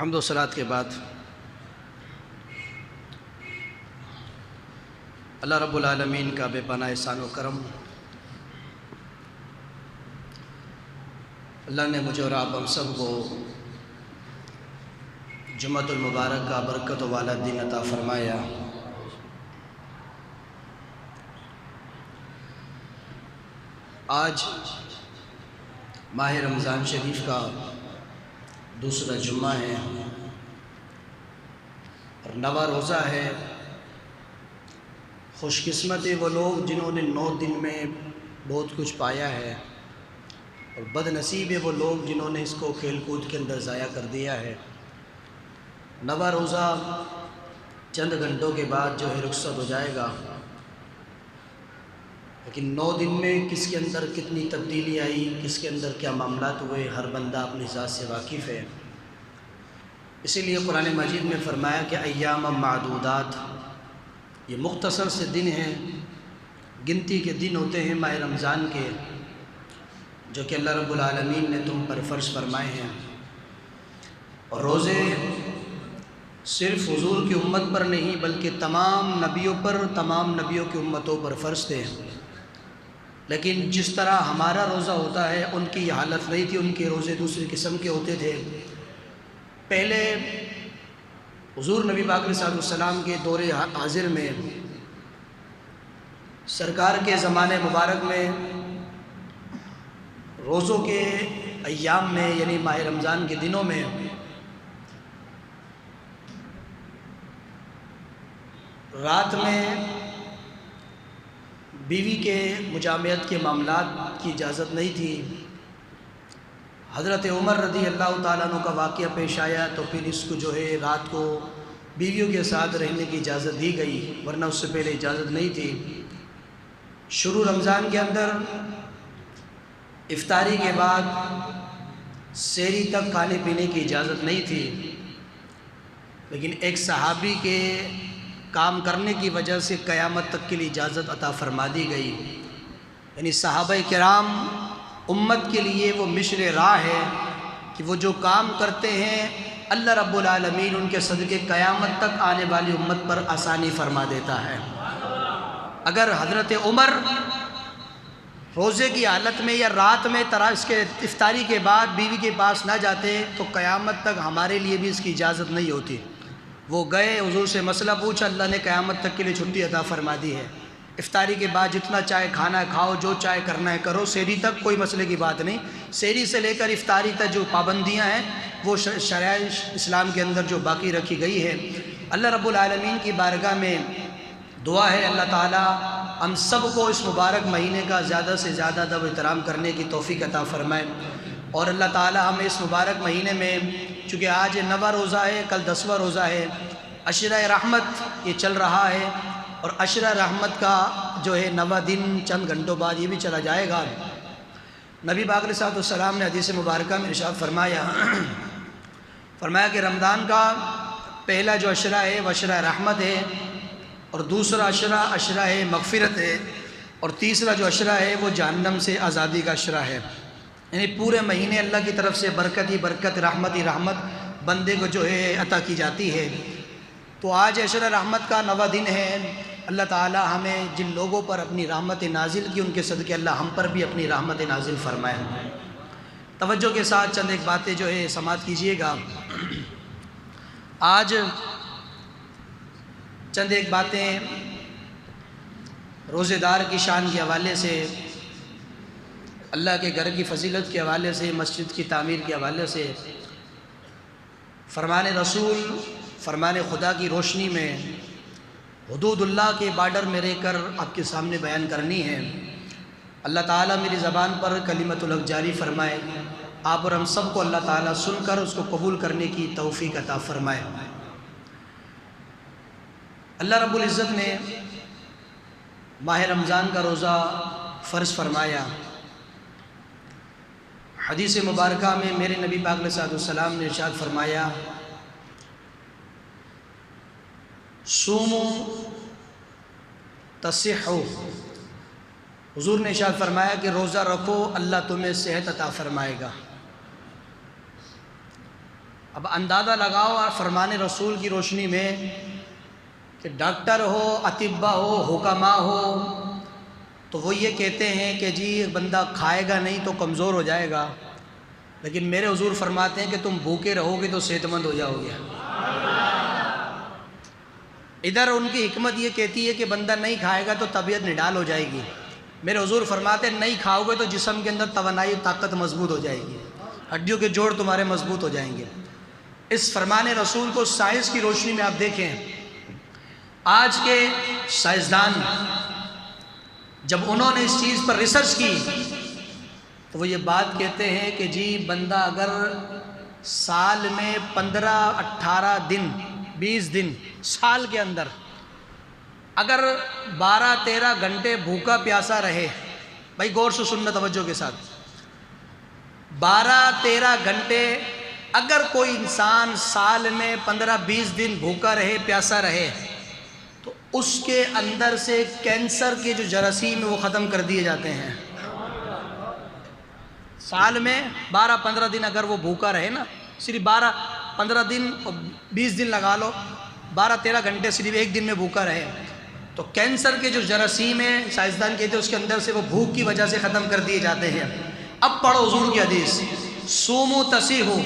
حمد و صلات کے بعد اللہ رب العالمین کا بے پناہ احسان و کرم، اللہ نے مجھے اور آپ ہم سب کو جمعۃ المبارک کا برکت والا دن عطا فرمایا۔ آج ماہ رمضان شریف کا دوسرا جمعہ ہے اور نواں روزہ ہے۔ خوش قسمت وہ لوگ جنہوں نے 9 دن میں بہت کچھ پایا ہے، اور بد نصیب وہ لوگ جنہوں نے اس کو کھیل کود کے اندر ضائع کر دیا ہے۔ نواں روزہ چند گھنٹوں کے بعد جو ہے رخصت ہو جائے گا، لیکن 9 دن میں کس کے اندر کتنی تبدیلی آئی، کس کے اندر کیا معاملات ہوئے، ہر بندہ اپنی ذات سے واقف ہے۔ اسی لیے قرآن مجید میں فرمایا کہ ایام معدودات، یہ مختصر سے دن ہیں، گنتی کے دن ہوتے ہیں ماہ رمضان کے، جو کہ اللہ رب العالمین نے تم پر فرض فرمائے ہیں۔ اور روزے صرف حضور کی امت پر نہیں بلکہ تمام نبیوں پر، تمام نبیوں کی امتوں پر فرض تھے، لیکن جس طرح ہمارا روزہ ہوتا ہے ان کی یہ حالت نہیں تھی، ان کے روزے دوسری قسم کے ہوتے تھے۔ پہلے حضور نبی پاک علیہ السلام کے دور حاضر میں، سرکار کے زمانے مبارک میں، روزوں کے ایام میں یعنی ماہ رمضان کے دنوں میں رات میں بیوی کے مجامعت کے معاملات کی اجازت نہیں تھی۔ حضرت عمر رضی اللہ تعالیٰ عنہ کا واقعہ پیش آیا تو پھر اس کو جو ہے رات کو بیویوں کے ساتھ رہنے کی اجازت دی گئی، ورنہ اس سے پہلے اجازت نہیں تھی۔ شروع رمضان کے اندر افطاری کے بعد سحری تک کھانے پینے کی اجازت نہیں تھی، لیکن ایک صحابی کے کام کرنے کی وجہ سے قیامت تک کے لیے اجازت عطا فرما دی گئی۔ یعنی صحابہ کرام امت کے لیے وہ مشر راہ ہے کہ وہ جو کام کرتے ہیں اللہ رب العالمین ان کے صدقے قیامت تک آنے والی امت پر آسانی فرما دیتا ہے۔ اگر حضرت عمر روزے کی حالت میں یا رات میں اس کے افطاری کے بعد بیوی کے پاس نہ جاتے تو قیامت تک ہمارے لیے بھی اس کی اجازت نہیں ہوتی۔ وہ گئے، حضور سے مسئلہ پوچھا، اللہ نے قیامت تک کے لیے چھٹی عطا فرما دی ہے۔ افطاری کے بعد جتنا چاہے کھانا کھاؤ، جو چاہے کرنا ہے کرو، سحری تک کوئی مسئلے کی بات نہیں۔ سحری سے لے کر افطاری تک جو پابندیاں ہیں وہ شرائع اسلام کے اندر جو باقی رکھی گئی ہے۔ اللہ رب العالمین کی بارگاہ میں دعا ہے اللہ تعالیٰ ہم سب کو اس مبارک مہینے کا زیادہ سے زیادہ ادب و احترام کرنے کی توفیق عطا فرمائے، اور اللہ تعالیٰ ہمیں اس مبارک مہینے میں، چونکہ آج 9واں روزہ ہے، کل 10واں روزہ ہے، عشرہ رحمت یہ چل رہا ہے، اور عشرہ رحمت کا جو ہے 9واں دن چند گھنٹوں بعد یہ بھی چلا جائے گا۔ نبی پاک علیہ السلام نے حدیث مبارکہ میں ارشاد فرمایا کہ رمضان کا پہلا جو عشرہ ہے وہ عشرہ رحمت ہے، اور دوسرا عشرہ ہے مغفرت ہے، اور تیسرا جو عشرہ ہے وہ جہنم سے آزادی کا عشرہ ہے۔ یعنی پورے مہینے اللہ کی طرف سے برکت ہی برکت، رحمت ہی رحمت بندے کو جو ہے عطا کی جاتی ہے۔ تو آج عشرہ رحمت کا 9واں دن ہے۔ اللہ تعالیٰ ہمیں جن لوگوں پر اپنی رحمت نازل کی ان کے صدقے اللہ ہم پر بھی اپنی رحمت نازل فرمائے۔ توجہ کے ساتھ چند ایک باتیں جو ہے سماعت کیجئے گا۔ آج چند ایک باتیں روزے دار کی شان کے حوالے سے، اللہ کے گھر کی فضیلت کے حوالے سے، مسجد کی تعمیر کے حوالے سے، فرمان رسول، فرمان خدا کی روشنی میں حدود اللہ کے بارڈر میں رہ کر آپ کے سامنے بیان کرنی ہے۔ اللہ تعالیٰ میری زبان پر کلمت الحق جاری فرمائے، آپ اور ہم سب کو اللہ تعالیٰ سن کر اس کو قبول کرنے کی توفیق عطا فرمائے۔ اللہ رب العزت نے ماہ رمضان کا روزہ فرض فرمایا۔ حدیث مبارکہ میں میرے نبی پاک علیہ السلام نے ارشاد فرمایا صوموا تصحوا، حضور نے ارشاد فرمایا کہ روزہ رکھو اللہ تمہیں صحت عطا فرمائے گا۔ اب اندازہ لگاؤ اور فرمان رسول کی روشنی میں کہ ڈاکٹر ہو، اطباء ہو، حکماء ہو، تو وہ یہ کہتے ہیں کہ جی بندہ کھائے گا نہیں تو کمزور ہو جائے گا، لیکن میرے حضور فرماتے ہیں کہ تم بھوکے رہو گے تو صحت مند ہو جاؤ گے۔ ادھر ان کی حکمت یہ کہتی ہے کہ بندہ نہیں کھائے گا تو طبیعت نڈال ہو جائے گی، میرے حضور فرماتے ہیں نہیں کھاؤ گے تو جسم کے اندر توانائی طاقت مضبوط ہو جائے گی، ہڈیوں کے جوڑ تمہارے مضبوط ہو جائیں گے۔ اس فرمان رسول کو سائنس کی روشنی میں آپ دیکھیں، آج کے سائنسدان جب انہوں نے اس چیز پر ریسرچ کی تو وہ یہ بات کہتے ہیں کہ جی بندہ اگر سال میں 15 18 دن 20 دن سال کے اندر اگر 12 13 گھنٹے بھوکا پیاسا رہے، بھائی غور سے سننا توجہ کے ساتھ، 12 13 گھنٹے اگر کوئی انسان سال میں 15 20 دن بھوکا رہے پیاسا رہے تو اس کے اندر سے کینسر کے جو جراثیم وہ ختم کر دیے جاتے ہیں۔ سال میں 12 15 دن اگر وہ بھوکا رہے نا، صرف 12 15 دن اور 20 دن لگا لو، 12 13 گھنٹے صرف ایک دن میں بھوکا رہے تو کینسر کے جو جراثیم ہیں سائنسدان کہتے ہیں اس کے اندر سے وہ بھوک کی وجہ سے ختم کر دیے جاتے ہیں۔ اب پڑھو حضور کی حدیث، سومو تصیحو،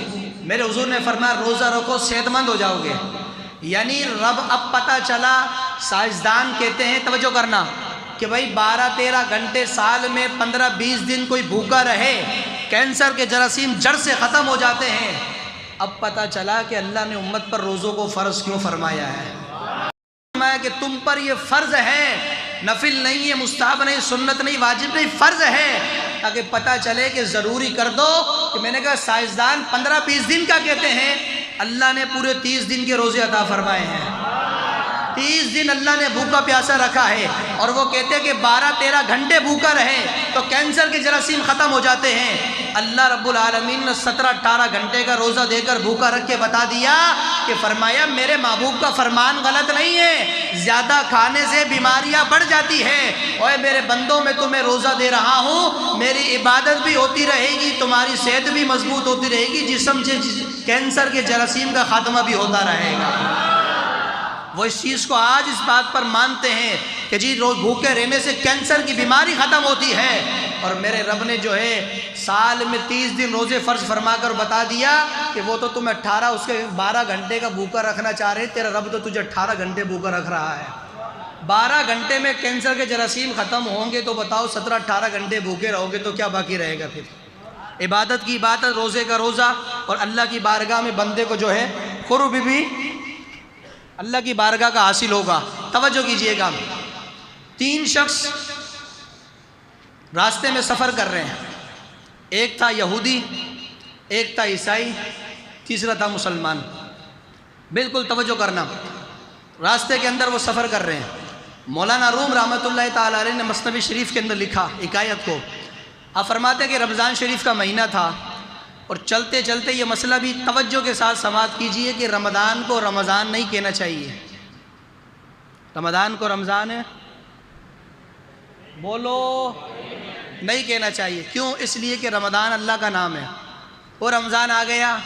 میرے حضور نے فرمایا روزہ رکھو صحت مند ہو جاؤ گے۔ یعنی رب اب پتہ چلا، سائنسدان کہتے ہیں توجہ کرنا کہ بھائی 12 13 گھنٹے سال میں 15 20 دن کوئی بھوکا رہے کینسر کے جراثیم جڑ سے ختم ہو جاتے ہیں۔ اب پتہ چلا کہ اللہ نے امت پر روزوں کو فرض کیوں فرمایا ہے، فرمایا کہ تم پر یہ فرض ہے، نفل نہیں ہے، مستحب نہیں، سنت نہیں، واجب نہیں، فرض ہے، تاکہ پتہ چلے کہ ضروری کر دو۔ کہ میں نے کہا سائنسدان 15 20 دن کا کہتے ہیں، اللہ نے پورے 30 دن کے روزے عطا فرمائے ہیں، 30 دن اللہ نے بھوکا پیاسا رکھا ہے، اور وہ کہتے ہیں کہ 12 13 گھنٹے بھوکا رہے تو کینسر کے جراثیم ختم ہو جاتے ہیں۔ اللہ رب العالمین نے 17 18 گھنٹے کا روزہ دے کر بھوکا رکھ کے بتا دیا کہ فرمایا میرے محبوب کا فرمان غلط نہیں ہے، زیادہ کھانے سے بیماریاں بڑھ جاتی ہیں، اوے میرے بندوں میں تمہیں روزہ دے رہا ہوں، میری عبادت بھی ہوتی رہے گی، تمہاری صحت بھی مضبوط ہوتی رہے گی، جسم سے کینسر کے جراثیم کا خاتمہ بھی ہوتا رہے گا۔ وہ اس چیز کو آج اس بات پر مانتے ہیں کہ جی روز بھوکے رہنے سے کینسر کی بیماری ختم ہوتی ہے، اور میرے رب نے جو ہے سال میں 30 دن روزے فرض فرما کر بتا دیا کہ وہ تو تم 18 اس کے 12 گھنٹے کا بھوکا رکھنا چاہ رہے، تیرا رب تو تجھے 18 گھنٹے بھوکا رکھ رہا ہے۔ 12 گھنٹے میں کینسر کے جراثیم ختم ہوں گے تو بتاؤ 17 18 گھنٹے بھوکے رہو گے تو کیا باقی رہے گا؟ پھر عبادت کی عبادت، روزے کا روزہ، اور اللہ کی بارگاہ میں بندے کو جو ہے قرب بھی اللہ کی بارگاہ کا حاصل ہوگا۔ توجہ کیجئے گا، 3 شخص راستے میں سفر کر رہے ہیں، ایک تھا یہودی، ایک تھا عیسائی، تیسرا تھا مسلمان۔ بالکل توجہ کرنا، راستے کے اندر وہ سفر کر رہے ہیں۔ مولانا روم رحمۃ اللہ تعالی علیہ نے مثنوی شریف کے اندر لکھا حکایت کو، آپ فرماتے ہیں کہ رمضان شریف کا مہینہ تھا، اور چلتے چلتے یہ مسئلہ بھی توجہ کے ساتھ سماعت کیجئے کہ رمضان کو رمضان نہیں کہنا چاہیے۔ رمضان کو رمضان ہے بولو نہیں کہنا چاہیے، کیوں؟ اس لیے کہ رمضان اللہ کا نام ہے، وہ رمضان آ گیا،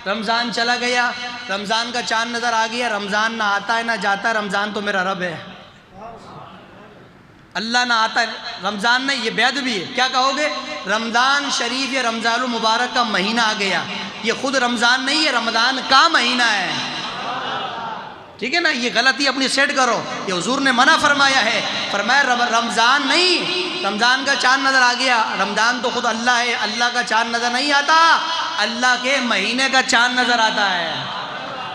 رمضان چلا گیا، رمضان کا چاند نظر آ گیا، رمضان نہ آتا ہے نہ جاتا ہے، رمضان تو میرا رب ہے، اللہ نہ آتا ہے، رمضان نہیں، یہ بیعت بھی ہے۔ کیا کہو گے؟ رمضان شریف یا رمضان المبارک کا مہینہ آ گیا، یہ خود رمضان نہیں ہے، رمضان کا مہینہ ہے، ٹھیک ہے نا؟ یہ غلطی اپنی سیٹ کرو، یہ حضور نے منع فرمایا ہے، فرمایا رمضان نہیں، رمضان کا چاند نظر آ گیا، رمضان تو خود اللہ ہے، اللہ کا چاند نظر نہیں آتا، اللہ کے مہینے کا چاند نظر آتا ہے،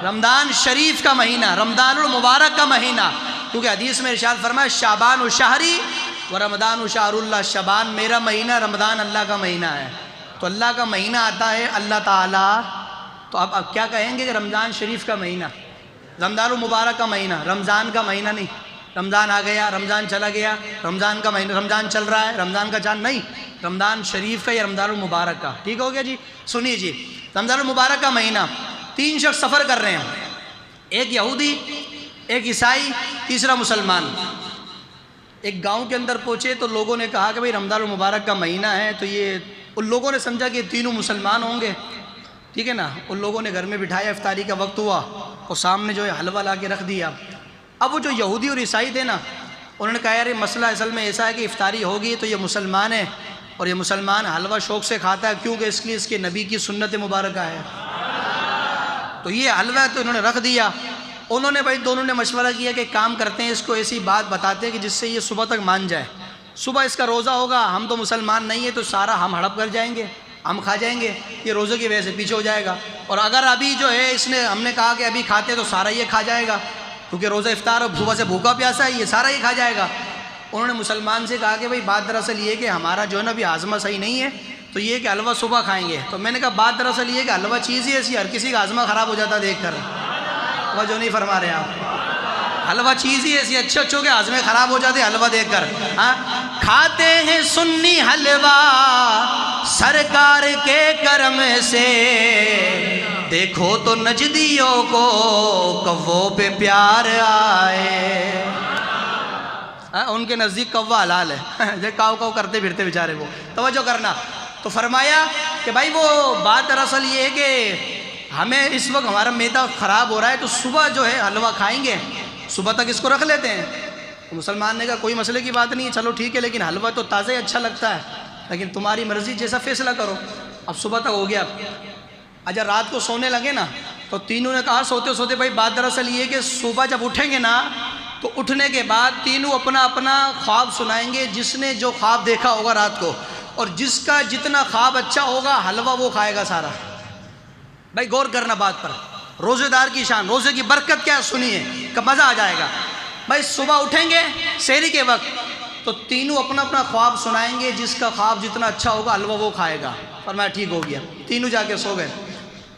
رمضان شریف کا مہینہ، رمضان المبارک کا مہینہ، کیونکہ حدیث میں ارشاد فرمایا شعبان و شہری و رمضان و شہر اللہ، شعبان میرا مہینہ، رمضان اللہ کا مہینہ ہے، تو اللہ کا مہینہ آتا ہے اللہ تعالیٰ، تو اب کیا کہیں گے کہ رمضان شریف کا مہینہ، رمضان المبارک کا مہینہ، رمضان کا مہینہ نہیں، رمضان آ گیا، رمضان چلا گیا، رمضان کا مہینہ، رمضان چل رہا ہے، رمضان کا چاند نہیں، رمضان شریف کا یا رمضان المبارک کا، ٹھیک ہو گیا جی؟ سنیے جی، رمضان المبارک کا مہینہ، 3 شخص سفر کر رہے ہیں، ایک یہودی، ایک عیسائی، تیسرا مسلمان۔ ایک گاؤں کے اندر پہنچے تو لوگوں نے کہا کہ بھئی رمضان المبارک کا مہینہ ہے، تو یہ ان لوگوں نے سمجھا کہ تینوں مسلمان ہوں گے، ٹھیک ہے نا، ان لوگوں نے گھر میں بٹھایا، افطاری کا وقت ہوا اور سامنے جو ہے حلوہ لا کے رکھ دیا۔ اب وہ جو یہودی اور عیسائی تھے نا، انہوں نے کہا یار یہ مسئلہ اصل میں ایسا ہے کہ افطاری ہوگی تو یہ مسلمان ہے، اور یہ مسلمان حلوہ شوق سے کھاتا ہے کیونکہ اس لیے اس کے نبی کی سنت مبارکہ ہے، تو یہ حلوہ تو انہوں نے رکھ دیا۔ انہوں نے بھائی دونوں نے مشورہ کیا کہ کام کرتے ہیں، اس کو ایسی بات بتاتے ہیں کہ جس سے یہ صبح تک مان جائے، صبح اس کا روزہ ہوگا، ہم تو مسلمان نہیں ہیں تو سارا ہم ہڑپ کر جائیں گے، ہم کھا جائیں گے، یہ روزے کی وجہ سے پیچھے ہو جائے گا، اور اگر ابھی جو ہے ہم نے کہا کہ ابھی کھاتے تو سارا یہ کھا جائے گا، کیونکہ روزہ افطار اور صبح سے بھوکا پیاسا ہے، یہ سارا یہ کھا جائے گا۔ انہوں نے مسلمان سے کہا کہ بھائی بات دراصل یہ کہ ہمارا جو ہے نا ابھی ہاضمہ صحیح نہیں ہے، تو یہ کہ حلوہ صبح کھائیں گے۔ تو میں نے کہا بات دراصل یہ کہ حلوہ چیز ہی ایسی، ہر کسی کا ہاضمہ خراب ہو جاتا دیکھ کر، وہ جو نہیں فرما رہے آپ، حلوہ چیز ہی ایسی، اچھے اچھوں کے ہاضمے خراب ہو جاتے حلوہ دیکھ کر۔ ہاں کھاتے ہیں سنی حلوہ سرکار کے کرم سے، دیکھو تو نجدیوں کو کووں پہ پیار آئے۔ ان کے نزدیک کوا حلال ہے، جو کاؤ کاؤ کرتے پھرتے بیچارے، وہ توجہ کرنا۔ تو فرمایا کہ بھائی وہ بات دراصل یہ ہے کہ ہمیں اس وقت ہمارا معدہ خراب ہو رہا ہے، تو صبح جو ہے حلوہ کھائیں گے، صبح تک اس کو رکھ لیتے ہیں۔ تو مسلمان نے کہا کوئی مسئلے کی بات نہیں ہے، چلو ٹھیک ہے، لیکن حلوہ تو تازہ ہی اچھا لگتا ہے، لیکن تمہاری مرضی، جیسا فیصلہ کرو۔ اب صبح تک ہو گیا، اچھا رات کو سونے لگے نا، تو تینوں نے کہا سوتے سوتے بھائی بات دراصل یہ کہ صبح جب اٹھیں گے نا، تو اٹھنے کے بعد تینوں اپنا اپنا خواب سنائیں گے، جس نے جو خواب دیکھا ہوگا رات کو، اور جس کا جتنا خواب اچھا ہوگا حلوہ وہ کھائے گا سارا۔ بھائی غور کرنا بات پر، روزے دار کی شان، روزے کی برکت کیا سنیے کہ مزہ آ جائے گا۔ بھائی صبح اٹھیں گے سحری کے وقت، تو تینوں اپنا اپنا خواب سنائیں گے، جس کا خواب جتنا اچھا ہوگا حلوہ وہ کھائے گا۔ فرمایا ٹھیک ہو گیا، تینوں جا کے سو گئے۔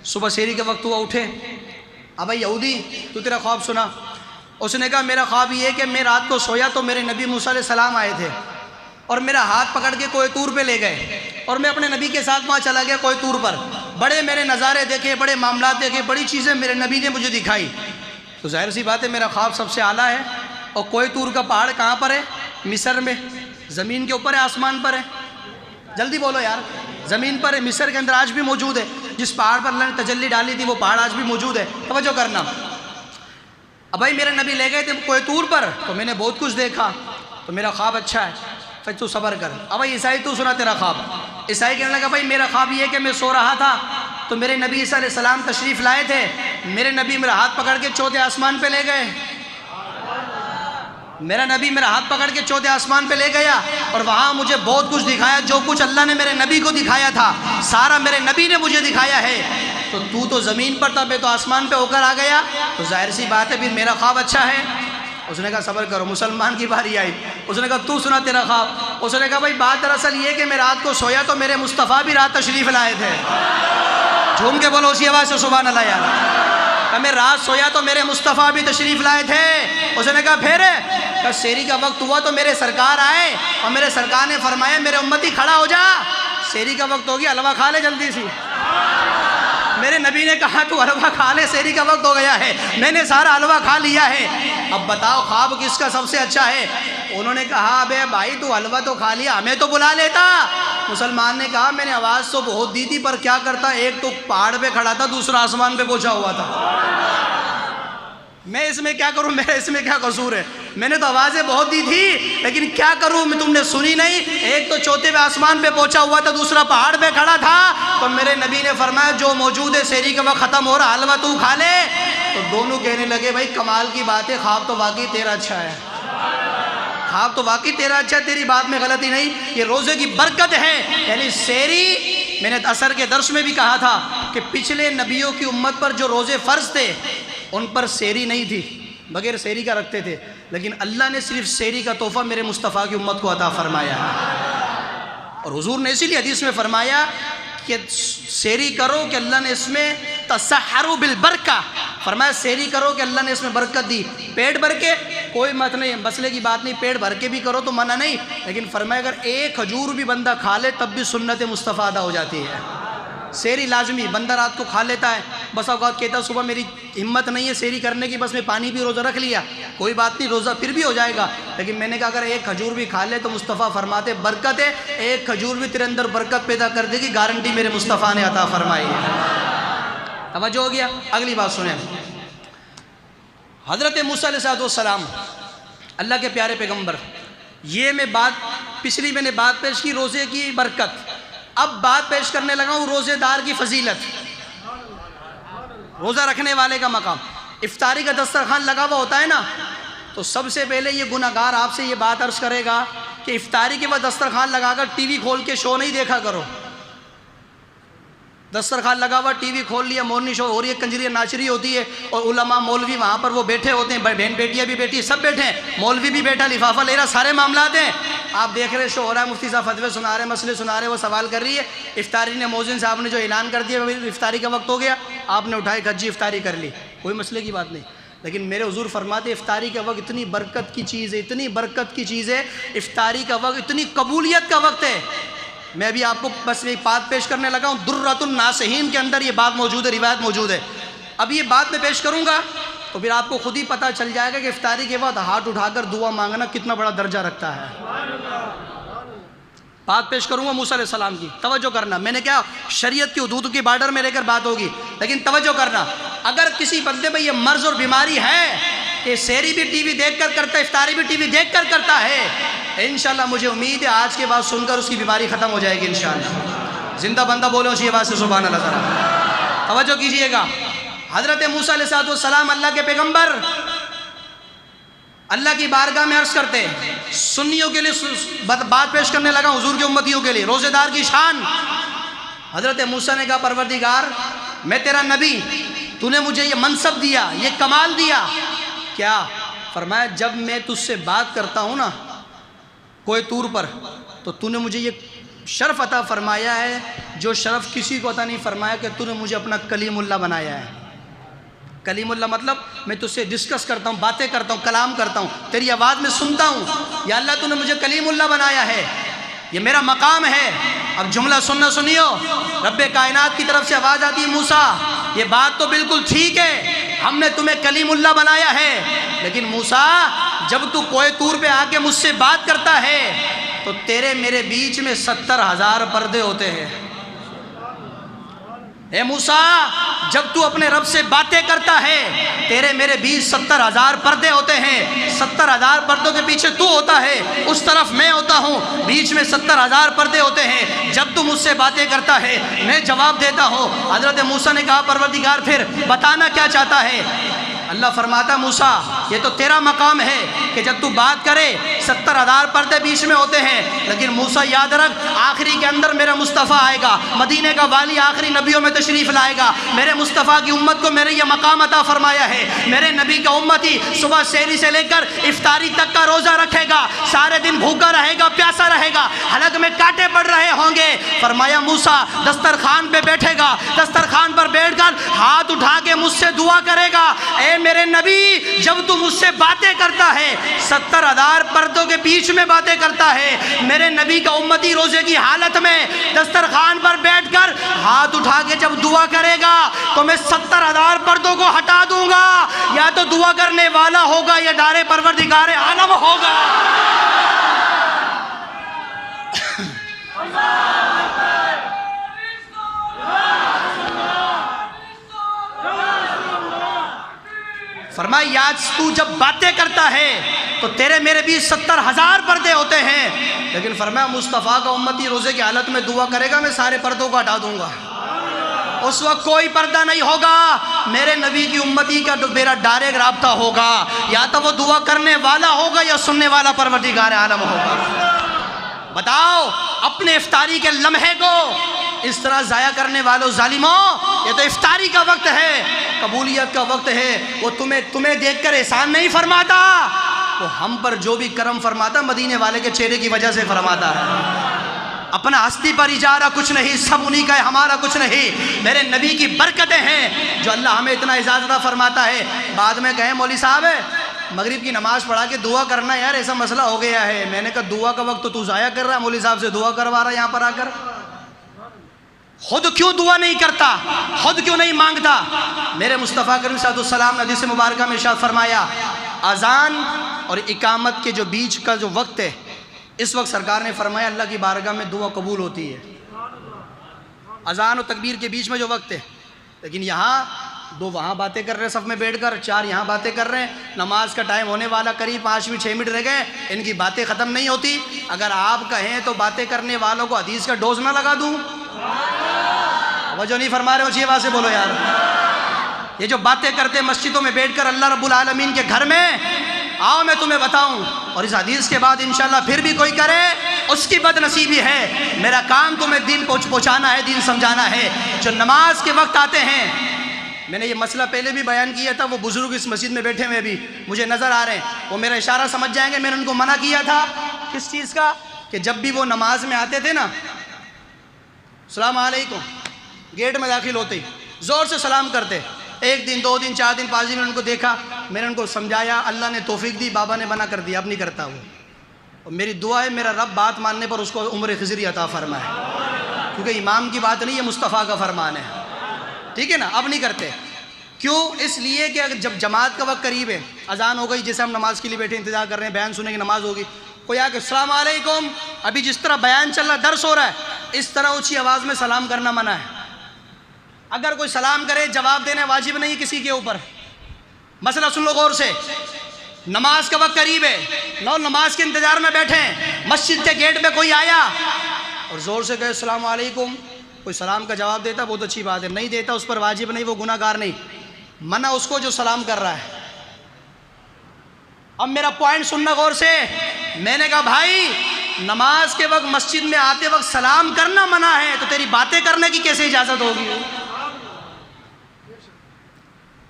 صبح سحری کے وقت ہوا، اٹھے، اب بھائی یہودی تو تیرا خواب سنا؟ اس نے کہا میرا خواب یہ ہے کہ میں رات کو سویا تو میرے نبی موسیٰ علیہ السلام آئے تھے، اور میرا ہاتھ پکڑ کے کوہ طور پہ لے گئے، اور میں اپنے نبی کے ساتھ وہاں چلا گیا کوہ طور پر، بڑے میرے نظارے دیکھے، بڑے معاملات دیکھے، بڑی چیزیں میرے نبی نے مجھے دکھائی۔ تو ظاہر سی بات ہے میرا خواب سب سے اعلیٰ ہے، اور کوہ طور کا پہاڑ کہاں پر ہے؟ مصر میں، زمین کے اوپر ہے آسمان پر ہے؟ جلدی بولو یار، زمین پر ہے، مصر کے اندر آج بھی موجود ہے، جس پہاڑ پر اللہ نے تجلی ڈالی تھی وہ پہاڑ آج بھی موجود ہے، توجہ کرنا۔ اب بھائی میرے نبی لے گئے تھے کوہ طور پر، تو میں نے بہت کچھ دیکھا، تو میرا خواب اچھا ہے، پھر تو صبر کر۔ اب بھائی عیسائی تو سنا تیرا خواب۔ عیسائی کہنے لگا بھائی میرا خواب یہ ہے کہ میں سو رہا تھا، تو میرے نبی عیسیٰ علیہ السلام تشریف لائے تھے، میرے نبی میرا ہاتھ پکڑ کے چوتھے آسمان پہ لے گئے، میرا نبی میرا ہاتھ پکڑ کے چوتھے آسمان پہ لے گیا، اور وہاں مجھے بہت کچھ دکھایا، جو کچھ اللہ نے میرے نبی کو دکھایا تھا سارا میرے نبی نے مجھے دکھایا ہے۔ تو زمین پر تھا، میں تو آسمان پہ ہو کر آ گیا، تو ظاہر سی بات ہے پھر میرا خواب اچھا ہے۔ اس نے کہا صبر کرو، مسلمان کی باری آئی، اس نے کہا تو سنا تیرا خواب۔ اس نے کہا بھائی بات دراصل یہ کہ میں رات کو سویا تو میرے مصطفیٰ بھی رات تشریف لائے تھے، جھوم کے بولو اسی آواز سے سبحان اللہ یار، میں رات سویا تو میرے مصطفیٰ بھی تشریف لائے تھے۔ اس نے کہا پھر سحری کا وقت ہوا تو میرے سرکار آئے، اور میرے سرکار نے فرمایا میرے امتی کھڑا ہو جا، سحری کا وقت ہو گیا، حلوہ کھا لے جلدی سی۔ میرے نبی نے کہا تو حلوہ کھا لے، سحری کا وقت ہو گیا ہے، میں نے سارا حلوہ کھا لیا ہے، اب بتاؤ خواب کس کا سب سے اچھا ہے؟ انہوں نے کہا بے بھائی تو حلوہ تو کھا لیا، ہمیں تو بلا لیتا۔ مسلمان نے کہا میں نے آواز تو بہت دی تھی، پر کیا کرتا، ایک تو پہاڑ پہ کھڑا تھا، دوسرا آسمان پہ پہنچا ہوا تھا، میں اس میں کیا کروں، میرا اس میں کیا قصور ہے؟ میں نے تو آوازیں بہت دی تھی، لیکن کیا کروں، تم نے سنی نہیں، ایک تو چوتھے پہ آسمان پہ پہنچا ہوا تھا، دوسرا پہاڑ پہ کھڑا تھا۔ تو میرے نبی نے فرمایا جو موجود ہے سحری کا وقت ختم ہو رہا، حلوہ تو کھا لے۔ تو دونوں کہنے لگے بھائی کمال کی بات ہے، خواب تو واقعی تیرا اچھا ہے، خواب تو واقعی تیرا اچھا ہے، تیری بات میں غلطی نہیں، یہ روزے کی برکت ہے۔ یعنی سحری، میں نے عصر کے درس میں بھی کہا تھا کہ پچھلے نبیوں کی امت پر جو روزے فرض تھے ان پر سحری نہیں تھی، بغیر سحری کا رکھتے تھے، لیکن اللہ نے صرف سحری کا تحفہ میرے مصطفیٰ کی امت کو عطا فرمایا ہے۔ اور حضور نے اسی لیے حدیث میں فرمایا کہ سحری کرو کہ اللہ نے اس میں تسحروا بالبرکہ، فرمایا سحری کرو کہ اللہ نے اس میں برکت دی، پیٹ بھر کے کوئی مت نہیں، مسئلے کی بات نہیں، پیٹ بھر کے بھی کرو تو منع نہیں، لیکن فرمایا اگر ایک کھجور بھی بندہ کھا لے تب بھی سنت مصطفیٰ ادا ہو جاتی ہے۔ سحری لازمی، بندہ رات کو کھا لیتا ہے، بس اوقات کہتا ہے صبح میری ہمت نہیں ہے سحری کرنے کی، بس میں پانی بھی روزہ رکھ لیا، کوئی بات نہیں، روزہ پھر بھی ہو جائے گا، لیکن میں نے کہا اگر ایک کھجور بھی کھا لے تو مصطفیٰ فرماتے برکت ہے، ایک کھجور بھی تیرے اندر برکت پیدا کر دے گی، گارنٹی میرے مصطفیٰ نے عطا فرمائی ہے۔ توجہ ہو گیا؟ اگلی بات سنیں، حضرت موسیٰ علیہ السلام اللہ کے پیارے پیغمبر، یہ پچھلی میں نے بات پیش کی روزے کی برکت، اب بات پیش کرنے لگا ہوں روزے دار کی فضیلت، روزہ رکھنے والے کا مقام۔ افطاری کا دسترخوان لگا ہوا ہوتا ہے نا، تو سب سے پہلے یہ گناہگار آپ سے یہ بات عرض کرے گا کہ افطاری کے بعد دسترخوان لگا کر ٹی وی کھول کے شو نہیں دیکھا کرو۔ دسترخوان لگا ہوا، ٹی وی کھول لیا، مورننگ شو ہو رہی ہے، کنجری ناچری ہوتی ہے، اور علماء مولوی وہاں پر وہ بیٹھے ہوتے ہیں، بہن بیٹیاں بھی بیٹھی، سب بیٹھے ہیں، مولوی بھی بیٹھا، لفافہ لے رہا، سارے معاملات ہیں، آپ دیکھ رہے شو ہو رہا ہے، مفتی صاحب فتوے سنا رہے ہیں، مسئلے سنا رہے ہیں، وہ سوال کر رہی ہے، افطاری نے مؤذن صاحب نے جو اعلان کر دیا افطاری کا وقت ہو گیا، آپ نے اٹھائے کھجی افطاری کر لی، کوئی مسئلے کی بات نہیں۔ لیکن میرے حضور فرماتے افطاری کا وقت اتنی برکت کی چیز ہے، اتنی برکت کی چیز ہے، افطاری کا وقت اتنی قبولیت کا وقت ہے۔ میں ابھی آپ کو بس یہ بات پیش کرنے لگا ہوں، درۃ الناصحین کے اندر یہ بات موجود ہے، روایت موجود ہے۔ اب یہ بات میں پیش کروں گا تو پھر آپ کو خود ہی پتہ چل جائے گا کہ افطاری کے بعد ہاتھ اٹھا کر دعا مانگنا کتنا بڑا درجہ رکھتا ہے۔ بات پیش کروں گا موسیٰ علیہ السلام کی، توجہ کرنا، میں نے کیا شریعت کی حدود کے بارڈر میں لے کر بات ہوگی، لیکن توجہ کرنا، اگر کسی بندے میں یہ مرض اور بیماری ہے کہ سحری بھی ٹی وی دیکھ کر کرتا ہے، افطاری بھی ٹی وی دیکھ کر کرتا ہے، انشاءاللہ مجھے امید ہے آج کے بعد سن کر اس کی بیماری ختم ہو جائے گی انشاءاللہ۔ زندہ بندہ بولے اسی آواز سے سبحان اللہ ذرا توجہ کیجئے گا۔ حضرت موسیٰ علیہ السلام اللہ کے پیغمبر اللہ کی بارگاہ میں عرض کرتے، سنیوں کے لیے بات پیش کرنے لگا، حضور کے امتیوں کے لیے، روزے دار کی شان۔ حضرت موسیٰ نے کہا پروردگار میں تیرا نبی، تو نے مجھے یہ منصب دیا، یہ کمال دیا، کیا؟ فرمایا جب میں تجھ سے بات کرتا ہوں نا کوئی طور پر، تو تو نے مجھے یہ شرف عطا فرمایا ہے جو شرف کسی کو عطا نہیں فرمایا، کہ تو نے مجھے اپنا کلیم اللہ بنایا ہے۔ کلیم اللہ مطلب میں تجھ سے ڈسکس کرتا ہوں، باتیں کرتا ہوں، کلام کرتا ہوں، تیری آواز میں سنتا ہوں، یا اللہ تو نے مجھے کلیم اللہ بنایا ہے، یہ میرا مقام ہے۔ اب جملہ سننا سنیو، رب کائنات کی طرف سے آواز آتی ہے موسیٰ یہ بات تو بالکل ٹھیک ہے، ہم نے تمہیں کلیم اللہ بنایا ہے، لیکن موسیٰ جب تو کوہ طور پہ آ کے مجھ سے بات کرتا ہے تو تیرے میرے بیچ میں 70,000 پردے ہوتے ہیں۔ اے موسیٰ جب تو اپنے رب سے باتیں کرتا ہے تیرے میرے بیچ 70,000 پردے ہوتے ہیں، 70,000 پردوں کے پیچھے تو ہوتا ہے، اس طرف میں ہوتا ہوں، بیچ میں 70,000 پردے ہوتے ہیں۔ جب تو مجھ سے باتیں کرتا ہے میں جواب دیتا ہوں۔ حضرت موسیٰ نے کہا پروردگار پھر بتانا کیا چاہتا ہے؟ اللہ فرماتا موسیٰ یہ تو تیرا مقام ہے کہ جب تو بات کرے 70,000 پردے بیچ میں ہوتے ہیں، لیکن موسیٰ یاد رکھ آخری کے اندر میرا مصطفیٰ آئے گا، مدینے کا والی آخری نبیوں میں تشریف لائے گا، میرے مصطفیٰ کی امت کو میرے یہ مقام عطا فرمایا ہے، میرے نبی کا امتی صبح سحری سے لے کر افطاری تک کا روزہ رکھے گا، سارے دن بھوکا رہے گا، پیاسا رہے گا، حلق میں کانٹے پڑ رہے ہوں گے۔ فرمایا موسیٰ دسترخوان پہ بیٹھے گا، دسترخوان پر بیٹھ کر ہاتھ اٹھا کے مجھ سے دعا کرے گا، اے میرے نبی جب تو مجھ سے باتیں کرتا ہے 70,000 پردوں کے بیچ میں باتیں کرتا ہے، میرے نبی کا امتی روزے کی حالت میں دسترخوان پر بیٹھ کر ہاتھ اٹھا کے جب دعا کرے گا تو میں 70,000 پردوں کو ہٹا دوں گا، یا تو دعا کرنے والا ہوگا یا ڈارے پروردگار عالم ہوگا۔ فرمایا یاد تو جب باتیں کرتا ہے تو تیرے میرے بھی 70,000 پردے ہوتے ہیں، لیکن فرمایا مصطفیٰ کا امتی روزے کی حالت میں دعا کرے گا میں سارے پردوں کو ہٹا دوں گا، اس وقت کوئی پردہ نہیں ہوگا، میرے نبی کی امتی کا میرا ڈائریکٹ رابطہ ہوگا، یا تو وہ دعا کرنے والا ہوگا یا سننے والا پروردگار عالم ہوگا۔ بتاؤ اپنے افطاری کے لمحے کو اس طرح ضائع کرنے والوں ظالموں، یہ تو افطاری کا وقت ہے، قبولیت کا وقت ہے، وہ تمہیں دیکھ کر احسان نہیں فرماتا، وہ ہم پر جو بھی کرم فرماتا مدینے والے کے چہرے کی وجہ سے فرماتا ہے۔ اپنا ہستی پر اجارہ کچھ نہیں، سب انہی کا ہے، ہمارا کچھ نہیں، میرے نبی کی برکتیں ہیں جو اللہ ہمیں اتنا اجازت فرماتا ہے۔ بعد میں کہیں مولوی صاحب مغرب کی نماز پڑھا کے دعا کرنا یار ایسا مسئلہ ہو گیا ہے، میں نے کہا دعا کا وقت تو ضائع کر رہا ہے، مولوی صاحب سے دعا کروا رہا ہے یہاں پر آ کر، خود کیوں دعا نہیں کرتا، خود کیوں نہیں مانگتا؟ میرے مصطفیٰ کریم صلی اللہ علیہ وسلم نے حدیث مبارکہ میں ارشاد فرمایا اذان اور اقامت کے جو بیچ کا جو وقت ہے، اس وقت سرکار نے فرمایا اللہ کی بارگاہ میں دعا قبول ہوتی ہے۔ اذان و تکبیر کے بیچ میں جو وقت ہے لیکن یہاں دو وہاں باتیں کر رہے ہیں صف میں بیٹھ کر، چار یہاں باتیں کر رہے ہیں، نماز کا ٹائم ہونے والا قریب 5 منٹ 6 منٹ رہ گئے، ان کی باتیں ختم نہیں ہوتی۔ اگر آپ کہیں تو باتیں کرنے والوں کو حدیث کا ڈوز نہ لگا دوں؟ توجہ نہیں فرما رہے ہو؟ اچھی آواز سے بولو یار۔ یہ جو باتیں کرتے مسجدوں میں بیٹھ کر اللہ رب العالمین کے گھر میں، آؤ میں تمہیں بتاؤں، اور اس حدیث کے بعد انشاءاللہ پھر بھی کوئی کرے اس کی بد نصیبی ہے۔ میرا کام تمہیں دین پہنچانا ہے، دین سمجھانا ہے۔ جو نماز کے وقت آتے ہیں، میں نے یہ مسئلہ پہلے بھی بیان کیا تھا، وہ بزرگ اس مسجد میں بیٹھے ہوئے بھی مجھے نظر آ رہے ہیں، وہ میرا اشارہ سمجھ جائیں گے۔ میں نے ان کو منع کیا تھا کس چیز کا؟ کہ جب بھی وہ نماز میں آتے تھے نا، السلام علیکم، گیٹ میں داخل ہوتے ہی زور سے سلام کرتے۔ 1 دن 2 دن 4 دن 5 دن ان کو دیکھا، میں نے ان کو سمجھایا، اللہ نے توفیق دی، بابا نے منع کر دیا، اب نہیں کرتا وہ۔ اور میری دعا ہے میرا رب بات ماننے پر اس کو عمر خضری عطا فرمائے، کیونکہ امام کی بات نہیں، یہ مصطفیٰ کا فرمان ہے، ٹھیک ہے نا؟ اب نہیں کرتے۔ کیوں؟ اس لیے کہ اگر جب جماعت کا وقت قریب ہے، اذان ہو گئی، جیسے ہم نماز کے لیے بیٹھے انتظار کر رہے ہیں، بیان سنیں گے، نماز ہوگی، کوئی آ کے السلام علیکم، ابھی جس طرح بیان چل رہا ہے، درس ہو رہا ہے، اس طرح اونچی آواز میں سلام کرنا منع ہے۔ اگر کوئی سلام کرے، جواب دینا واجب نہیں کسی کے اوپر۔ مسئلہ سن لو غور سے، نماز کا وقت قریب ہے، لوگ نماز کے انتظار میں بیٹھے ہیں، مسجد کے گیٹ پہ کوئی آیا اور زور سے کہے السلام علیکم، کوئی سلام کا جواب دیتا بہت اچھی بات ہے، نہیں دیتا اس پر واجب نہیں، وہ گناہ گار نہیں، منع اس کو جو سلام کر رہا ہے۔ اب میرا پوائنٹ سننا غور سے، میں نے کہا بھائی نماز کے وقت مسجد میں آتے وقت سلام کرنا منع ہے، تو تیری باتیں کرنے کی کیسے اجازت ہوگی؟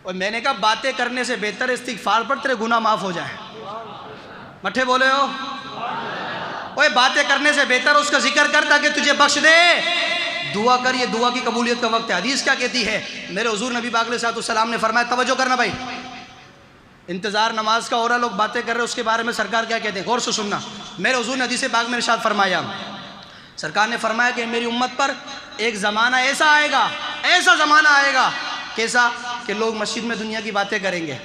اور میں نے کہا باتیں کرنے سے بہتر استغفار پڑھ، تیرے گناہ معاف ہو جائیں۔ مٹھے بولے ہو؟ اوے باتیں کرنے سے بہتر اس کا ذکر کر تاکہ تجھے بخش دے، دعا کر، یہ دعا کی قبولیت کا وقت ہے۔ حدیث کیا کہتی ہے؟ میرے حضور نبی پاک علیہ السلام نے فرمایا، توجہ کرنا بھائی، انتظار نماز کا ہو رہا، لوگ باتیں کر رہے، اس کے بارے میں سرکار کیا کہتے ہیں، غور سے سننا۔ میرے حضور نے حدیث پاک میں ارشاد فرمایا، سرکار نے فرمایا کہ میری امت پر ایک زمانہ ایسا آئے گا، ایسا زمانہ آئے گا، کیسا؟ کہ لوگ مسجد میں دنیا کی باتیں کریں گے۔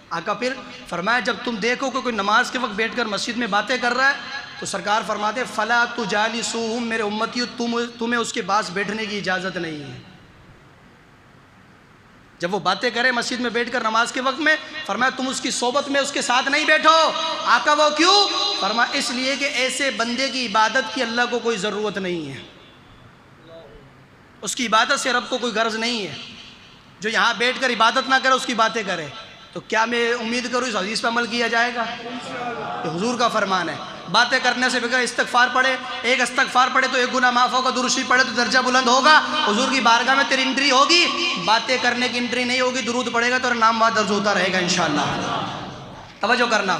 آقا پھر فرمایا جب تم دیکھو کہ کوئی نماز کے وقت بیٹھ کر مسجد میں باتیں کر رہا ہے، تو سرکار فرماتے فلا تجالسوہم، میرے امتیو تمہیں اس کے پاس بیٹھنے کی اجازت نہیں ہے۔ جب وہ باتیں کرے مسجد میں بیٹھ کر نماز کے وقت میں، فرمایا تم اس کی صحبت میں اس کے ساتھ نہیں بیٹھو۔ آقا وہ کیوں؟ فرمایا اس لیے کہ ایسے بندے کی عبادت کی اللہ کو کوئی ضرورت نہیں ہے، اس کی عبادت سے رب کو کوئی غرض نہیں ہے، جو یہاں بیٹھ کر عبادت نہ کرے اس کی باتیں کرے۔ تو کیا میں امید کروں اس حدیث پہ عمل کیا جائے گا؟ یہ حضور کا فرمان ہے۔ باتیں کرنے سے بغیر استغفار پڑھے، ایک استغفار پڑھے تو ایک گناہ معاف ہوگا، درود شریف پڑھے تو درجہ بلند ہوگا، حضور کی بارگاہ میں تیری انٹری ہوگی۔ باتیں کرنے کی انٹری نہیں ہوگی، درود پڑھے گا تو نام وہاں درج ہوتا رہے گا انشاءاللہ۔ توجہ کرنا،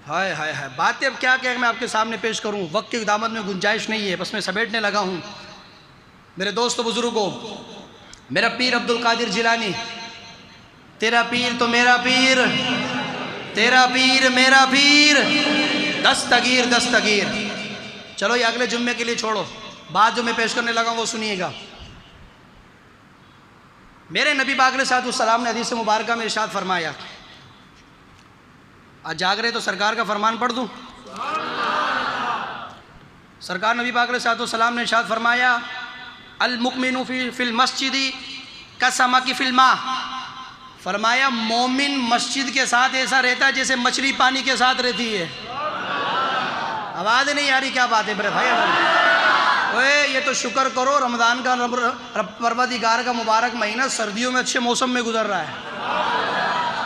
ہائے ہائے ہائے، باتیں اب کیا کہ میں آپ کے سامنے پیش کروں، وقت کی دامت میں گنجائش نہیں ہے، بس میں سمیٹنے لگا ہوں۔ میرے دوست و بزرگوں، میرا پیر عبد القادر جیلانی، تیرا پیر تو میرا پیر، تیرا پیر میرا پیر، دستگیر دستگیر۔ چلو یہ اگلے جمعے کے لیے چھوڑو، بات جو میں پیش کرنے لگا وہ سنیے گا۔ میرے نبی پاک علیہ السلام نے حدیث مبارکہ میں ارشاد فرمایا، آج جاگ رہے تو سرکار کا فرمان پڑھ دوں۔ سرکار نبی پاک علیہ السلام نے ارشاد فرمایا، المؤمن فی المسجد کسمک فی الماء، فرمایا مومن مسجد کے ساتھ ایسا رہتا ہے جیسے مچھلی پانی کے ساتھ رہتی ہے۔ آواز نہیں آ رہی، کیا بات ہے میرے بھائی؟ اوے یہ تو شکر کرو رمضان کا پروردگار کا مبارک مہینہ سردیوں میں اچھے موسم میں گزر رہا ہے۔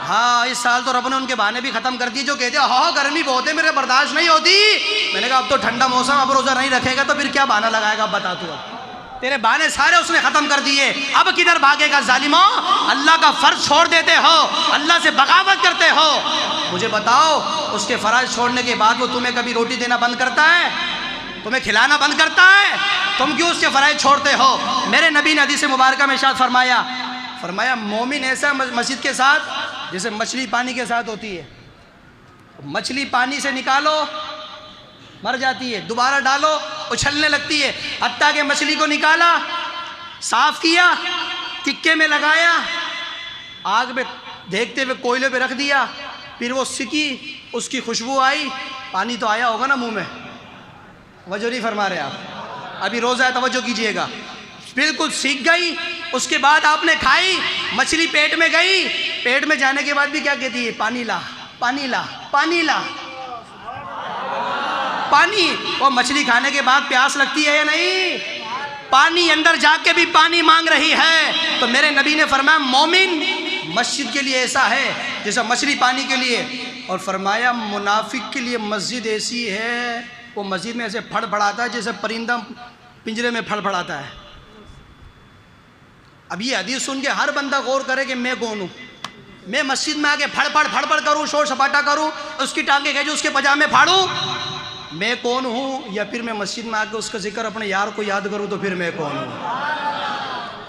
ہاں اس سال تو رب نے ان کے بہانے بھی ختم کر دیے جو کہتے ہیں ہاں گرمی بہت ہے میرے برداشت نہیں ہوتی۔ میں نے کہا اب تو ٹھنڈا موسم، اب روزہ نہیں رکھے گا تو پھر کیا بہانہ لگائے گا؟ بتا تو، اب تیرے بہانے سارے اس نے ختم کر دیے، اب کدھر بھاگے گا ظالموں؟ اللہ کا فرض چھوڑ دیتے ہو، اللہ سے بغاوت کرتے ہو۔ مجھے بتاؤ اس کے فرائض چھوڑنے کے بعد وہ تمہیں کبھی روٹی دینا بند کرتا ہے؟ تمہیں کھلانا بند کرتا ہے؟ تم کیوں اس کے فرائض چھوڑتے ہو؟ میرے نبی نے حدیث مبارکہ میں ارشاد فرمایا مومن ایسا مسجد کے ساتھ جیسے مچھلی پانی کے ساتھ ہوتی ہے۔ مچھلی پانی سے نکالو مر جاتی ہے، دوبارہ ڈالو اچھلنے لگتی ہے، حتیٰ کہ مچھلی کو نکالا، صاف کیا، تکے میں لگایا، آگ پہ دیکھتے ہوئے کوئلے پہ رکھ دیا، پھر وہ سکی، اس کی خوشبو آئی، پانی تو آیا ہوگا نا منہ میں؟ توجہ نہیں فرما رہے آپ؟ ابھی روزہ ہے، توجہ کیجئے گا۔ بالکل سیکھ گئی، اس کے بعد آپ نے کھائی، مچھلی پیٹ میں گئی، پیٹ میں جانے کے بعد بھی کیا کہتی ہے؟ پانی لا، پانی لا، پانی لا، پانی۔ وہ مچھلی کھانے کے بعد پیاس لگتی ہے یا نہیں؟ پانی اندر جا کے بھی پانی مانگ رہی ہے۔ تو میرے نبی نے فرمایا مومن مسجد کے لیے ایسا ہے جیسا مچھلی پانی کے لیے، اور فرمایا منافق کے لیے مسجد ایسی ہے، وہ مسجد میں ایسے پھڑ پھڑاتا ہے جیسے پرندہ پنجرے میں پھڑ پھڑاتا ہے۔ اب یہ حدیث سن کے ہر بندہ غور کرے کہ میں کون ہوں؟ میں مسجد میں آ کے پھڑ پھڑ کروں، شور سپاٹا کروں، اس کی ٹانگیں کھینچوں، اس کے پجامے پھاڑوں، میں کون ہوں؟ یا پھر میں مسجد میں آ کے اس کا ذکر اپنے یار کو یاد کروں تو پھر میں کون ہوں؟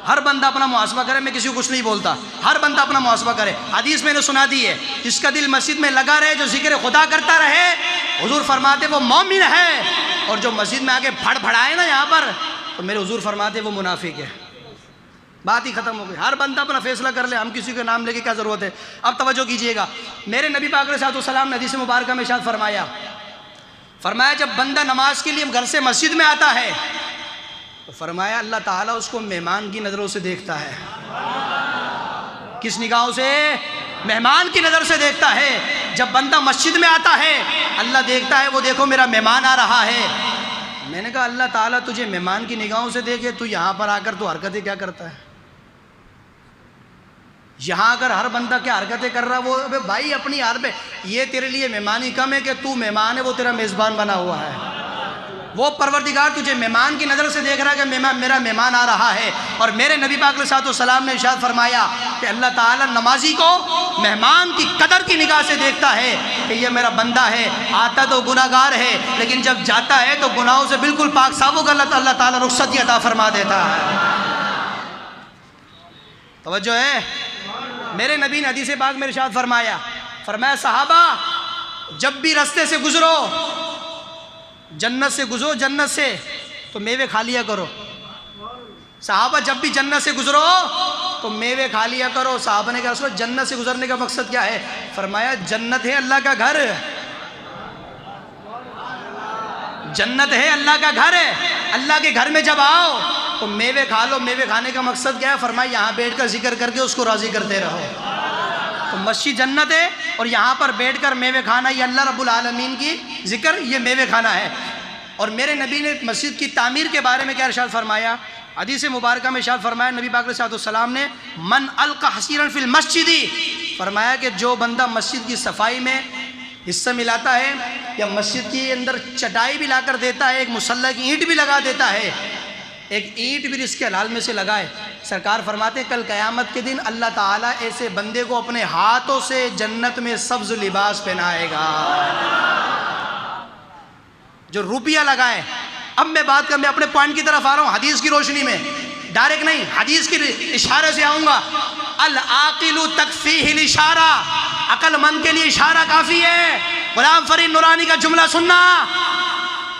ہر بندہ اپنا محاسبہ کرے، میں کسی کو کچھ نہیں بولتا، ہر بندہ اپنا محاسبہ کرے۔ حدیث میں نے سنا دی ہے، جس کا دل مسجد میں لگا رہے، جو ذکر خدا کرتا رہے، حضور فرماتے وہ مومن ہے، اور جو مسجد میں آ کے پھڑ پھڑائے نا یہاں پر، تو میرے حضور فرماتے وہ منافق ہے۔ بات ہی ختم ہو گئی، ہر بندہ اپنا فیصلہ کر لے، ہم کسی کے نام لے کے کیا ضرورت ہے۔ اب توجہ کیجئے گا، میرے نبی پاک علیہ السلام نے حدیث مبارکہ میں ارشاد فرمایا جب بندہ نماز کے لیے گھر سے مسجد میں آتا ہے تو فرمایا اللہ تعالیٰ اس کو مہمان کی نظروں سے دیکھتا ہے۔ کس نگاہوں سے؟ مہمان کی نظر سے دیکھتا ہے۔ جب بندہ مسجد میں آتا ہے اللہ دیکھتا ہے، وہ دیکھو میرا مہمان آ رہا ہے۔ میں نے کہا اللہ تعالیٰ تجھے مہمان کی نگاہوں سے دیکھے، تو یہاں پر آ کر تو حرکتیں کیا کرتا ہے؟ یہاں اگر ہر بندہ کیا حرکتیں کر رہا ہے، وہ بھائی اپنی حال پہ، یہ تیرے لیے مہمانی کم ہے کہ تو مہمان ہے، وہ تیرا میزبان بنا ہوا ہے۔ وہ پروردگار تجھے مہمان کی نظر سے دیکھ رہا ہے کہ میرا مہمان آ رہا ہے۔ اور میرے نبی پاک علیہ السلام نے ارشاد فرمایا کہ اللہ تعالیٰ نمازی کو مہمان کی قدر کی نگاہ سے دیکھتا ہے کہ یہ میرا بندہ ہے، آتا تو گناہگار ہے لیکن جب جاتا ہے تو گناہوں سے بالکل پاک صاف ہو کر اللہ تعالیٰ رخصتی عطا فرما دیتا ہے۔ توجہ ہے؟ میرے نبی نے حدیث پاک میں ارشاد فرمایا صحابہ جب بھی راستے سے گزرو، جنت سے گزرو، جنت سے تو میوے کھا لیا کرو۔ صحابہ جب بھی جنت سے گزرو تو میوے کھا لیا کرو۔ صحابہ نے کہا رسول اللہ جنت سے گزرنے کا مقصد کیا ہے؟ فرمایا جنت ہے اللہ کا گھر، جنت ہے اللہ کا گھر ہے۔ اللہ کے گھر میں جب آؤ تو میوے کھا لو۔ میوے کھانے کا مقصد کیا ہے؟ فرمایا یہاں بیٹھ کر ذکر کر کے اس کو راضی کرتے رہو۔ تو مسجد جنت ہے اور یہاں پر بیٹھ کر میوے کھانا، یہ اللہ رب العالمین کی ذکر، یہ میوے کھانا ہے۔ اور میرے نبی نے مسجد کی تعمیر کے بارے میں کیا ارشاد فرمایا؟ حدیث مبارکہ میں ارشاد فرمایا نبی پاک علیہ السلام نے من القى حصیرا فی المسجد، فرمایا کہ جو بندہ مسجد کی صفائی میں حصہ ملاتا ہے یا مسجد کے اندر چٹائی بھی لا کر دیتا ہے، ایک مصلی کی اینٹ بھی لگا دیتا ہے، ایک اینٹ بھی اس کے حلال میں سے لگائے، سرکار فرماتے ہیں کل قیامت کے دن اللہ تعالیٰ ایسے بندے کو اپنے ہاتھوں سے جنت میں سبز لباس پہنائے گا۔ جو روپیہ لگائے، اب میں اپنے پوائنٹ کی طرف آ رہا ہوں، حدیث کی روشنی میں، ڈائریکٹ نہیں، حدیث کی اشارے سے آؤں گا۔ العاقل تکفیہ الاشارہ، عقل مند کے لیے اشارہ کافی ہے۔ غلام فرید نورانی کا جملہ سننا،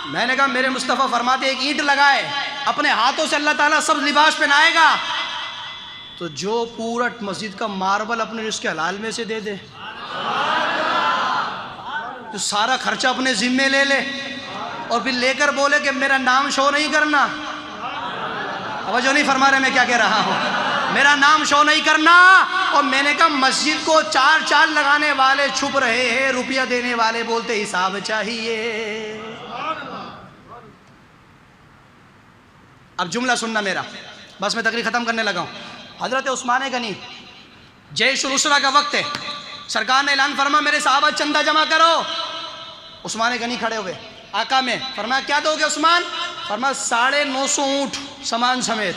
میں نے کہا میرے مصطفیٰ فرماتے ایک اینٹ لگائے، اپنے ہاتھوں سے اللہ تعالیٰ سب لباس پہنائے گا، تو جو پورا مسجد کا ماربل اپنے رزق کے حلال میں سے دے دے، جو سارا خرچہ اپنے ذمے لے لے اور پھر لے کر بولے کہ میرا نام شو نہیں کرنا، توجہ نہیں فرما رہے میں کیا کہہ رہا ہوں، میرا نام شو نہیں کرنا۔ اور میں نے کہا مسجد کو چار چال لگانے والے چھپ رہے ہیں، روپیہ دینے والے بولتے حساب چاہیے۔ اب جملہ سننا میرا، بس میں تقریر ختم کرنے لگا ہوں۔ حضرت عثمان غنی، جیش الاسرہ کا وقت ہے، سرکار نے اعلان فرما میرے صحابہ چندہ جمع کرو۔ عثمان غنی کھڑے ہوئے آقا میں، فرمایا کیا دو گے عثمان؟ فرمایا 950 اونٹ سامان سمیت،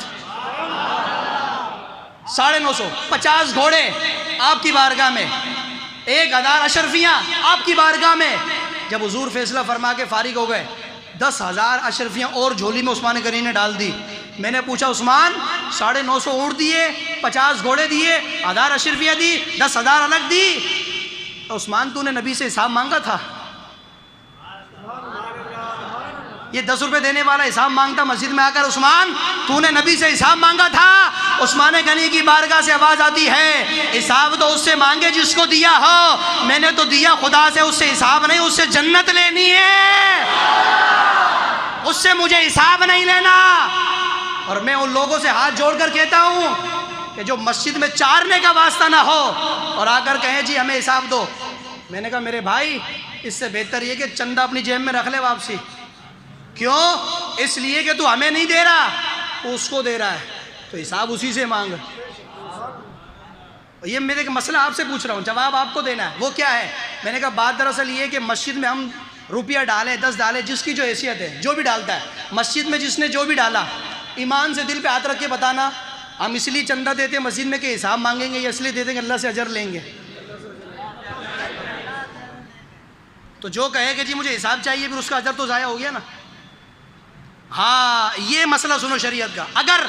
950، 50 گھوڑے آپ کی بارگاہ میں، 1000 اشرفیاں آپ کی بارگاہ میں۔ جب حضور فیصلہ فرما کے فارغ ہو گئے، 10,000 اشرفیاں اور جھولی میں عثمان غنی نے ڈال دی۔ میں نے پوچھا عثمان 950 اونٹ دیے، 50 گھوڑے دیے، 1000 اشرفیاں دی، 10,000 الگ دی، عثمان تو نے نبی سے حساب مانگا تھا؟ یہ 10 روپے دینے والا حساب مانگتا مسجد میں آ کر، عثمان تو نے نبی سے حساب مانگا تھا؟ عثمان غنی کی بارگاہ سے آواز آتی ہے حساب تو اس سے مانگے جس کو دیا ہو، میں نے تو دیا خدا سے، اس سے حساب نہیں، اس سے جنت لینی ہے، اس سے مجھے حساب نہیں لینا۔ اور میں ان لوگوں سے ہاتھ جوڑ کر کہتا ہوں کہ جو مسجد میں چارنے کا واسطہ نہ ہو اور آ کر کہیں جی ہمیں حساب دو. میں نے کہا میرے بھائی اس سے بہتر یہ کہ چندہ اپنی جیب میں رکھ لے واپسی. کیوں؟ اس لیے کہ تو ہمیں نہیں دے رہا، تو اس کو دے رہا ہے، تو حساب اسی سے مانگ. یہ میرے ایک مسئلہ آپ سے پوچھ رہا ہوں، جواب آپ کو دینا ہے. وہ کیا ہے؟ میں نے کہا بات دراصل یہ کہ مسجد میں ہم روپیہ ڈالیں 10 ڈالیں، جس کی جو حیثیت ہے، جو بھی ڈالتا ہے مسجد میں، جس نے جو بھی ڈالا، ایمان سے دل پہ ہاتھ رکھ کے بتانا ہم اس لیے چندہ دیتے ہیں مسجد میں کہ حساب مانگیں گے، یا اس لیے دے دیں گے اللہ سے اجر لیں گے. تو جو کہے کہ جی مجھے حساب چاہیے، پھر اس کا اجر تو ضائع ہو گیا نا. ہاں یہ مسئلہ سنو شریعت کا. اگر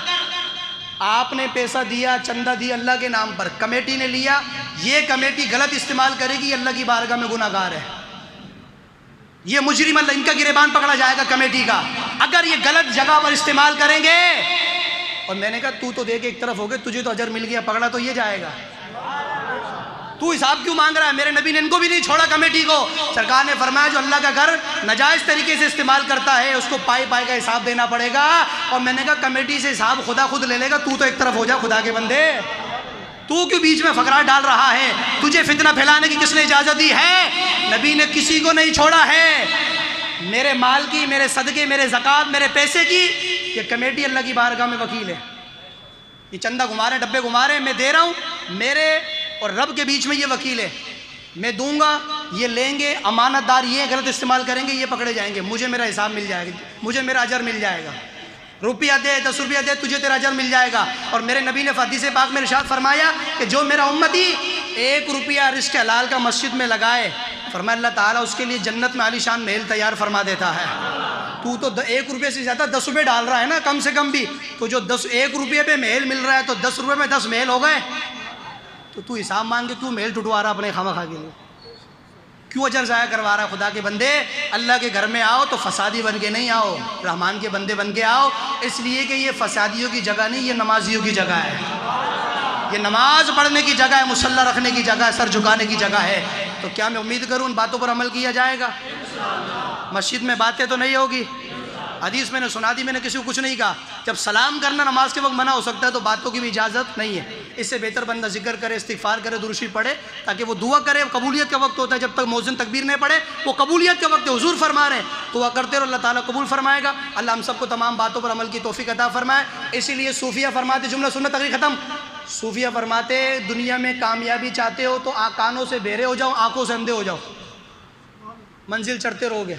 آپ نے پیسہ دیا، چندہ دیا اللہ کے نام پر، کمیٹی نے لیا، یہ کمیٹی غلط استعمال کرے گی، اللہ کی بارگاہ میں گناہ گار ہے، یہ مجرم، اللہ ان کا گریبان پکڑا جائے گا کمیٹی کا اگر یہ غلط جگہ پر استعمال کریں گے. اور میں نے کہا تو دے کے ایک طرف ہو گئے، تجھے تو اجر مل گیا، پکڑا تو یہ جائے گا. تو حساب کیوں مانگ رہا ہے؟ میرے نبی نے ان کو بھی نہیں چھوڑا کمیٹی کو. سرکار نے فرمایا جو اللہ کا گھر ناجائز طریقے سے استعمال کرتا ہے اس کو پائی پائی کا حساب دینا پڑے گا. اور میں نے کہا کمیٹی سے حساب خدا خود لے لے گا، تو ایک طرف ہو جا خدا کے بندے. تو کیوں بیچ میں فقرات ڈال رہا ہے؟ تجھے فتنہ پھیلانے کی کس نے اجازت دی ہے؟ نبی نے کسی کو نہیں چھوڑا ہے. میرے مال کی، میرے صدقے، میرے زکوٰۃ، میرے پیسے کی یہ کمیٹی اللہ کی بارگاہ میں وکیل ہے. یہ چندہ گھما رہے، ڈبے گھما رہے، میں دے رہا ہوں، میرے اور رب کے بیچ میں یہ وکیل ہے. میں دوں گا، یہ لیں گے، امانت دار یہ غلط استعمال کریں گے، یہ پکڑے جائیں گے، مجھے میرا حساب مل جائے گا، مجھے میرا اجر مل جائے گا. روپیہ دے، 10 روپیہ دے، تجھے تیرا اجر مل جائے گا. اور میرے نبی نے حدیث پاک میں ارشاد فرمایا کہ جو میرا امتی 1 روپیہ رزق حلال کا مسجد میں لگائے، فرمایا اللہ تعالیٰ اس کے لیے جنت میں عالی شان محل تیار فرما دیتا ہے. تو 1 روپے سے زیادہ 10 روپے ڈال رہا ہے نا، کم سے کم بھی، تو جو 1 روپے پہ محل مل رہا ہے تو 10 روپے میں 10 محل ہو گئے. تو حساب مانگ کے کیوں محل ٹوٹوا رہا اپنے خواہ کے لیے؟ کیوں اجر ضائع کروا رہا ہے؟ خدا کے بندے اللہ کے گھر میں آؤ تو فسادی بن کے نہیں آؤ، رحمان کے بندے بن کے آؤ. اس لیے کہ یہ فسادیوں کی جگہ نہیں، یہ نمازیوں کی جگہ ہے. یہ نماز پڑھنے کی جگہ ہے، مصلی رکھنے کی جگہ ہے، سر جھکانے کی جگہ ہے. تو کیا میں امید کروں ان باتوں پر عمل کیا جائے گا؟ مسجد میں باتیں تو نہیں ہوگی. حدیث میں نے سنا دی، میں نے کسی کو کچھ نہیں کہا. جب سلام کرنا نماز کے وقت منع ہو سکتا ہے تو باتوں کی بھی اجازت نہیں ہے. اس سے بہتر بندہ ذکر کرے، استغفار کرے، درود شریف پڑھے، تاکہ وہ دعا کرے. قبولیت کا وقت ہوتا ہے، جب تک مؤذن تکبیر نہیں پڑھے وہ قبولیت کا وقت ہے. حضور فرما رہے ہیں دعا کرتے رہو، اللہ تعالیٰ قبول فرمائے گا. اللہ ہم سب کو تمام باتوں پر عمل کی توفیق عطا فرمائے. اسی لیے صوفیہ فرماتے، جملہ سننا تقریر ختم. صوفیہ فرماتے دنیا میں کامیابی چاہتے ہو تو کانوں سے بہرے ہو جاؤ، آنکھوں سے اندھے ہو جاؤ. منزل چڑھتے رہو گے،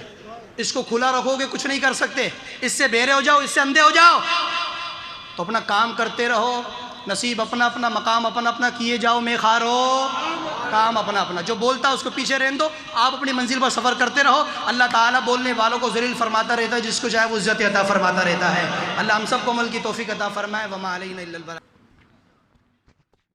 اس کو کھلا رکھو گے کچھ نہیں کر سکتے. اس سے بہرے ہو جاؤ، اس سے اندھے ہو جاؤ، تو اپنا کام کرتے رہو. نصیب اپنا اپنا، مقام اپنا اپنا، کیے جاؤ میں خارو، کام اپنا اپنا. جو بولتا ہے اس کو پیچھے رہنے دو، آپ اپنی منزل پر سفر کرتے رہو. اللہ تعالیٰ بولنے والوں کو ذلیل فرماتا رہتا ہے، جس کو چاہے وہ عزت عطا فرماتا رہتا ہے. اللہ ہم سب کو عمل کی توفیق عطا فرمائے. وما علینا الا البلاغ.